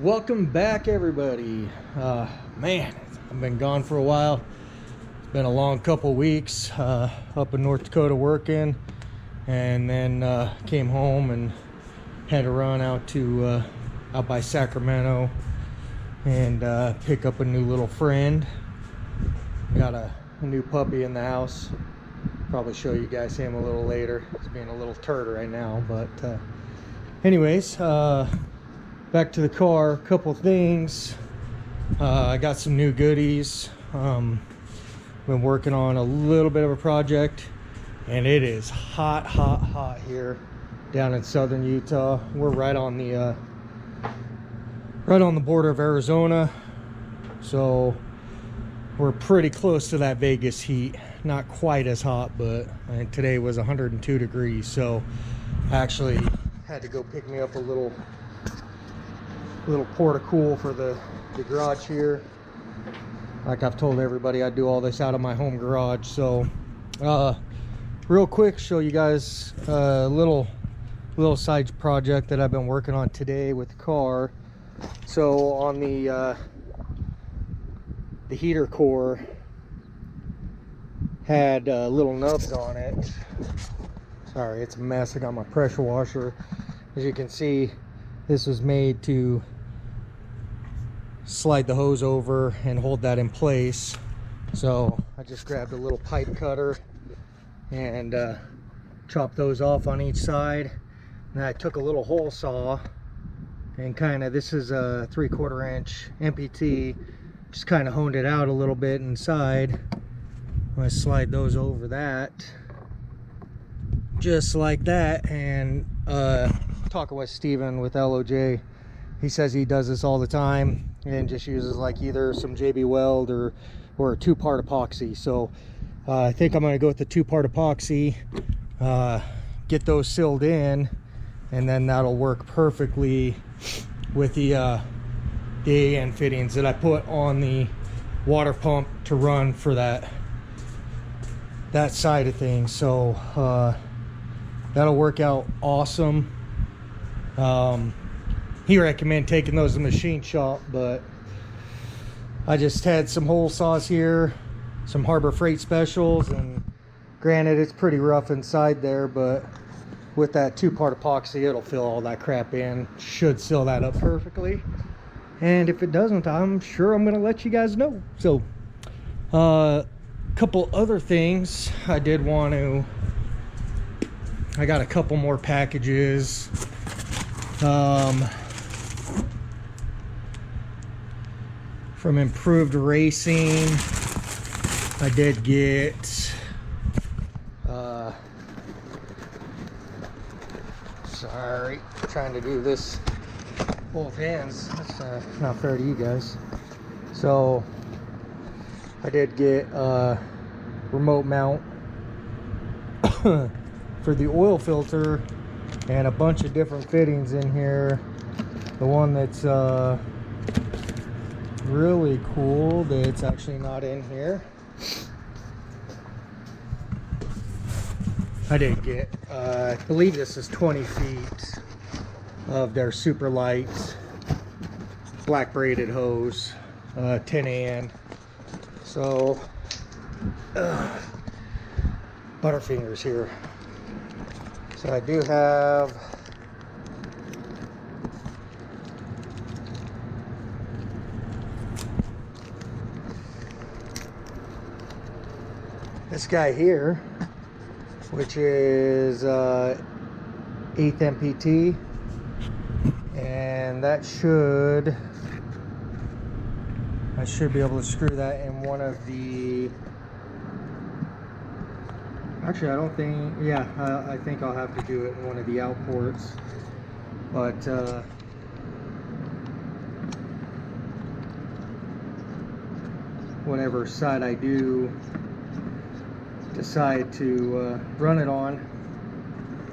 Welcome back, everybody. Man, I've been gone for a while. It's been a long couple weeks up in North Dakota working, and then came home and had to run out to out by Sacramento and pick up a new little friend. Got a new puppy in the house. Probably show you guys him a little later. He's being a little turd right now, but anyways, back to the car. A couple things. I got some new goodies. Been working on a little bit of a project, and it is hot here down in southern Utah. We're right on the border of Arizona, so we're pretty close to that Vegas heat. Not quite as hot, but I think today was 102 degrees, so I actually had to go pick me up a little porta-cool for the garage here. Like I've told everybody, I do all this out of my home garage. So real quick, show you guys a little side project that I've been working on today with the car. So on the heater core had little nubs on it. Sorry, it's a mess. I got my pressure washer. As you can see, this was made to slide the hose over and hold that in place. So I just grabbed a little pipe cutter and chopped those off on each side. And I took a little hole saw and this is a 3/4 inch MPT, just kind of honed it out a little bit inside. I'm gonna slide those over that just like that. And talking with Steven with LOJ, he says he does this all the time and just uses like either some JB Weld or a 2-part epoxy. So I think I'm going to go with the 2-part epoxy, get those sealed in, and then that'll work perfectly with the AN fittings that I put on the water pump to run for that side of things. So that'll work out awesome. He recommended taking those to the machine shop, but I just had some hole saws here, some Harbor Freight specials, and granted it's pretty rough inside there, but with that 2-part epoxy it'll fill all that crap in. Should seal that up perfectly, and if it doesn't, I'm sure I'm gonna let you guys know. So couple other things I did want to, I got a couple more packages. From Improved Racing, I did get sorry, trying to do this both hands. That's not fair to you guys. So I did get a remote mount for the oil filter and a bunch of different fittings in here. The one that's really cool that's actually not in here, I did get I believe this is 20 feet of their super light black braided hose, 10 AN. So butterfingers here. So I do have this guy here, which is 8th MPT, and that I should be able to screw that in one of the, actually I don't think, yeah, I think I'll have to do it in one of the out ports, but whatever side I do decide to run it on,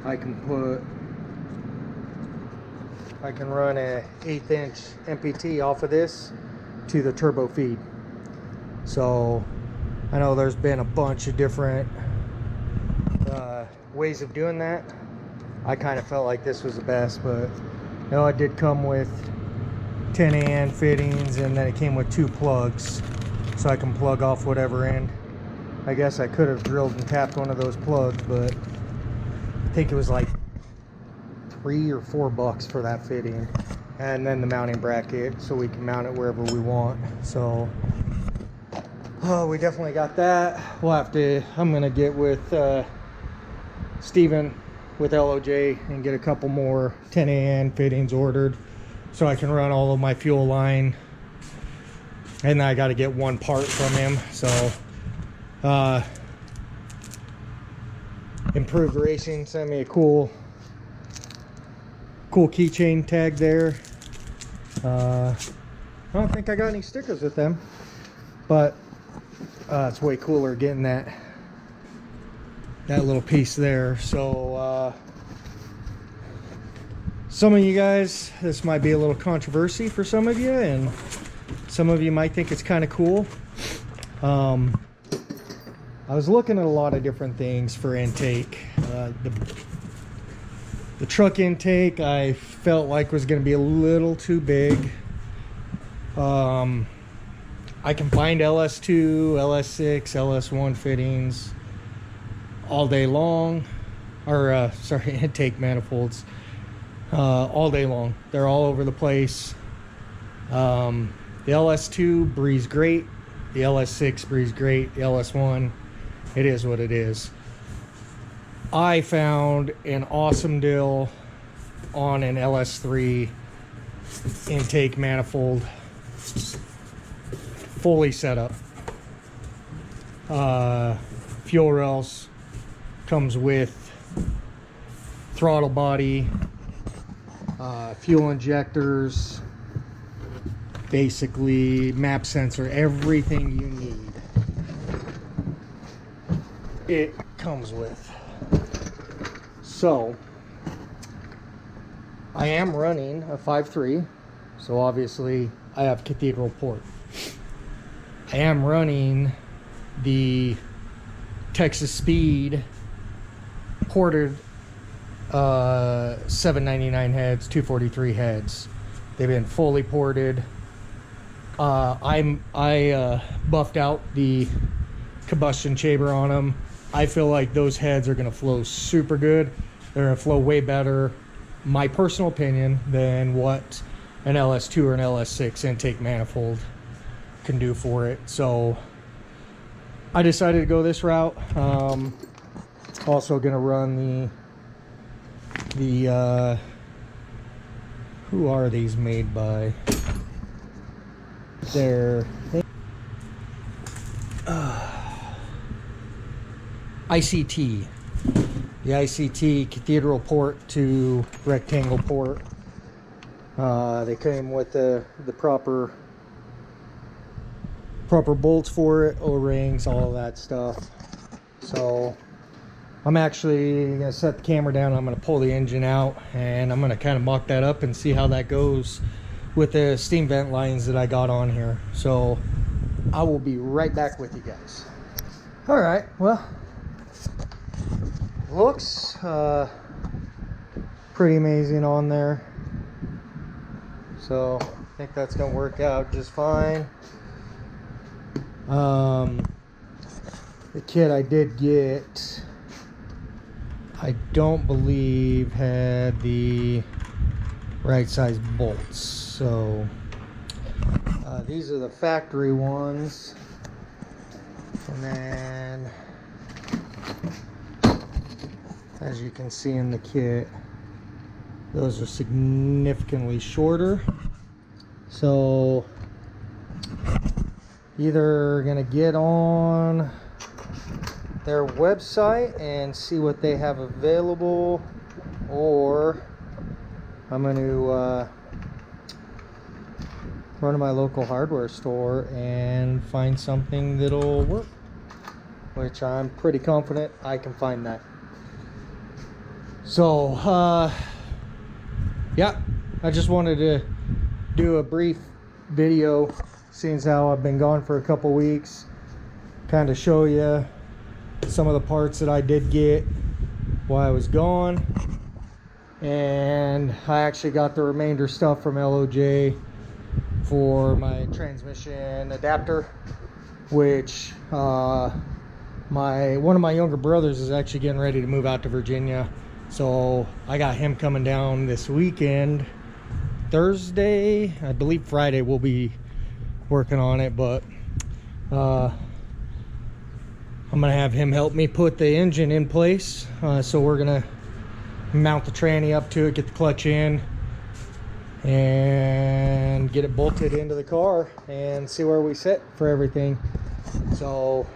I can run a 1/8 inch MPT off of this to the turbo feed. So I know there's been a bunch of different ways of doing that. I kind of felt like this was the best, but you know, it did come with 10AN fittings, and then it came with 2 plugs, so I can plug off whatever end. I guess I could have drilled and tapped one of those plugs, but I think it was like $3 or $4 for that fitting, and then the mounting bracket so we can mount it wherever we want. So we definitely got that. We'll have to, I'm gonna get with Steven with LOJ and get a couple more 10AN fittings ordered so I can run all of my fuel line, and then I got to get one part from him. So Improved Racing sent me a cool keychain tag there. I don't think I got any stickers with them, but it's way cooler getting that little piece there. So some of you guys, this might be a little controversy for some of you, and some of you might think it's kind of cool. I was looking at a lot of different things for intake. The truck intake I felt like was going to be a little too big. I can find LS2, LS6, LS1 fittings all day long, or sorry, intake manifolds all day long. They're all over the place. The LS2 breathes great, the LS6 breathes great, the LS1, it is what it is. I found an awesome deal on an LS3 intake manifold, fully set up. Fuel rails, comes with throttle body, fuel injectors, basically map sensor, everything you need it comes with. So I am running a 5.3, so obviously I have cathedral port. I am running the Texas Speed ported 799 heads, 243 heads. They've been fully ported. I buffed out the combustion chamber on them. I feel like those heads are going to flow super good. They're going to flow way better, my personal opinion, than what an LS2 or an LS6 intake manifold can do for it. So I decided to go this route. Also going to run the who are these made by? They're ICT, the ICT cathedral port to rectangle port. They came with the proper bolts for it, O-rings, all of that stuff. So I'm actually gonna set the camera down. I'm gonna pull the engine out, and I'm gonna kind of mock that up and see how that goes with the steam vent lines that I got on here. So I will be right back with you guys. All right, well, looks pretty amazing on there, so I think that's gonna work out just fine. The kit I did get, I don't believe had the right size bolts, so these are the factory ones, and then as you can see in the kit, those are significantly shorter. So either gonna get on their website and see what they have available, or I'm going to run to my local hardware store and find something that'll work, which I'm pretty confident I can find that. So yeah, I just wanted to do a brief video, seeing as how I've been gone for a couple weeks, kind of show you some of the parts that I did get while I was gone. And I actually got the remainder stuff from LOJ. for my transmission adapter, which one of my younger brothers is actually getting ready to move out to Virginia. So I got him coming down this weekend. Thursday, I believe Friday, we'll be working on it, but I'm gonna have him help me put the engine in place. So we're gonna mount the tranny up to it, get the clutch in, and get it bolted into the car and see where we sit for everything. So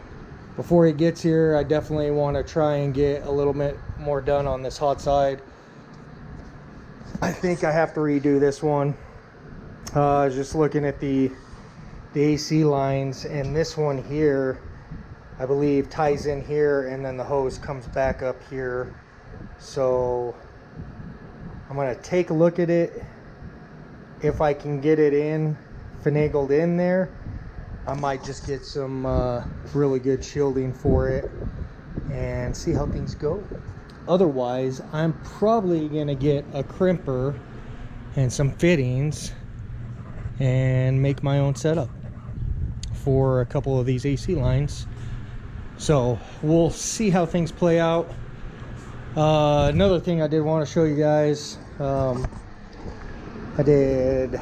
before he gets here, I definitely want to try and get a little bit more done on this hot side. I think I have to redo this one. I was just looking at the AC lines, and this one here I believe ties in here, and then the hose comes back up here. So I'm gonna take a look at it. If I can get it finagled in there, I might just get some really good shielding for it and see how things go. Otherwise, I'm probably gonna get a crimper and some fittings and make my own setup for a couple of these AC lines. So we'll see how things play out. Another thing I did want to show you guys, I did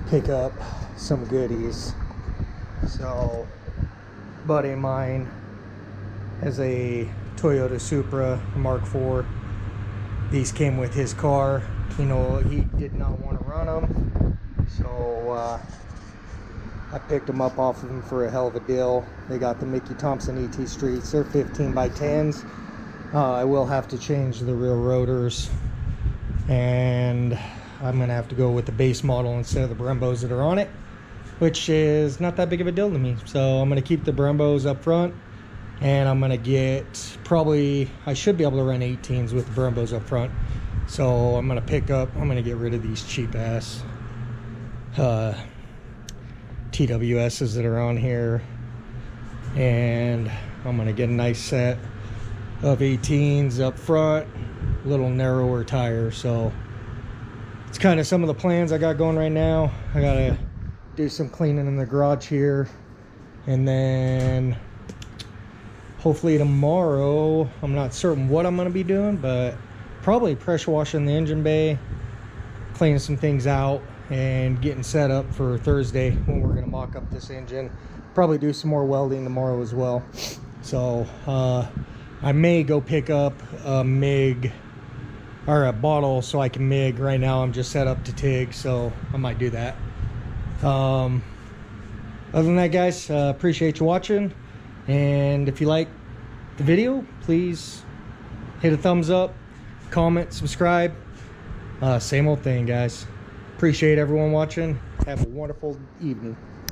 pick up some goodies. So a buddy of mine has a Toyota Supra Mark IV. These came with his car. You know, he did not want to run them, so I picked them up off of him for a hell of a deal. They got the Mickey Thompson ET Streets. They're 15 by 10s. I will have to change the rear rotors, and I'm gonna have to go with the base model instead of the Brembos that are on it, which is not that big of a deal to me. So I'm gonna keep the Brembos up front, and I'm gonna get I should be able to run 18s with the Brembos up front. So I'm gonna get rid of these cheap ass TWS's that are on here, and I'm gonna get a nice set of 18s up front, a little narrower tire. So it's kind of some of the plans I got going right now. I gotta do some cleaning in the garage here, and then hopefully tomorrow, I'm not certain what I'm gonna be doing, but probably pressure washing the engine bay, cleaning some things out, and getting set up for Thursday when we're gonna mock up this engine. Probably do some more welding tomorrow as well. So I may go pick up a MIG or a bottle so I can MIG. Right now I'm just set up to TIG, so I might do that. Other than that, guys, appreciate you watching, and if you like the video, please hit a thumbs up, comment, subscribe. Same old thing, guys. Appreciate everyone watching. Have a wonderful evening.